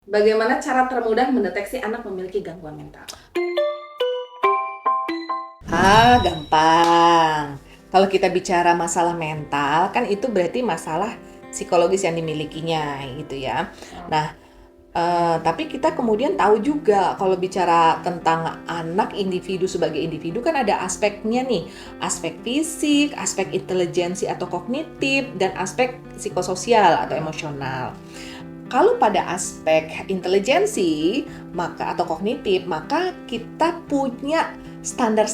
Bagaimana cara termudah mendeteksi anak memiliki gangguan mental? Gampang. Kalau kita bicara masalah mental, kan itu berarti masalah psikologis yang dimilikinya, gitu ya. Nah, tapi kita kemudian tahu juga kalau bicara tentang anak individu sebagai individu kan ada aspeknya nih, aspek fisik, aspek intelijensi atau kognitif, dan aspek psikososial atau emosional. Kalau pada aspek intelijensi maka atau kognitif, maka kita punya standar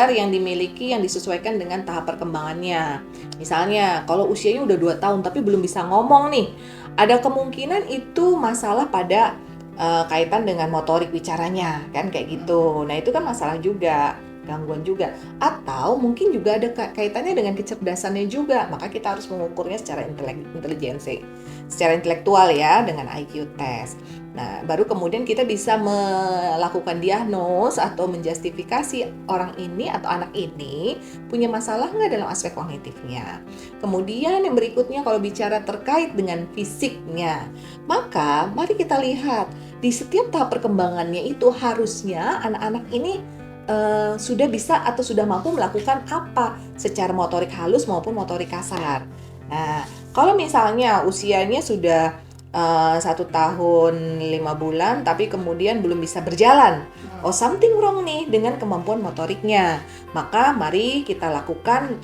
yang dimiliki yang disesuaikan dengan tahap perkembangannya. Misalnya kalau usianya udah 2 tahun tapi belum bisa ngomong nih, ada kemungkinan itu masalah pada kaitan dengan motorik bicaranya kan kayak gitu. Nah, itu kan masalah juga, gangguan juga. Atau mungkin juga ada kaitannya dengan kecerdasannya juga. Maka kita harus mengukurnya secara intelijensi, secara intelektual ya, dengan IQ test. Nah, baru kemudian kita bisa melakukan diagnos atau menjustifikasi orang ini atau anak ini punya masalah nggak dalam aspek kognitifnya. Kemudian yang berikutnya kalau bicara terkait dengan fisiknya, maka mari kita lihat di setiap tahap perkembangannya itu harusnya anak-anak ini sudah bisa atau sudah mampu melakukan apa secara motorik halus maupun motorik kasar. Nah, kalau misalnya usianya sudah 1 tahun 5 bulan tapi kemudian belum bisa berjalan, oh something wrong nih dengan kemampuan motoriknya. Maka mari kita lakukan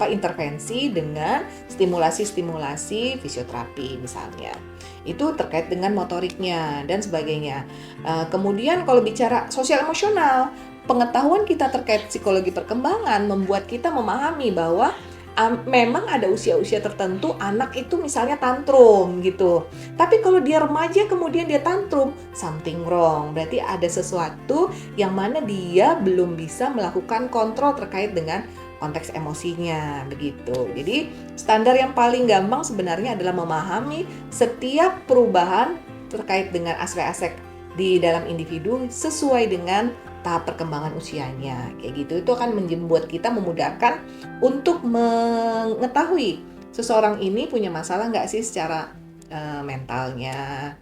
intervensi dengan stimulasi fisioterapi misalnya. Itu terkait dengan motoriknya dan sebagainya. Kemudian kalau bicara sosial emosional, pengetahuan kita terkait psikologi perkembangan membuat kita memahami bahwa memang ada usia-usia tertentu anak itu misalnya tantrum gitu. Tapi kalau dia remaja kemudian dia tantrum, something wrong. Berarti ada sesuatu yang mana dia belum bisa melakukan kontrol terkait dengan konteks emosinya begitu. Jadi standar yang paling gampang sebenarnya adalah memahami setiap perubahan terkait dengan aspek-aspek di dalam individu sesuai dengan tahap perkembangan usianya kayak gitu. Itu akan membuat kita memudahkan untuk mengetahui seseorang ini punya masalah nggak sih secara mentalnya.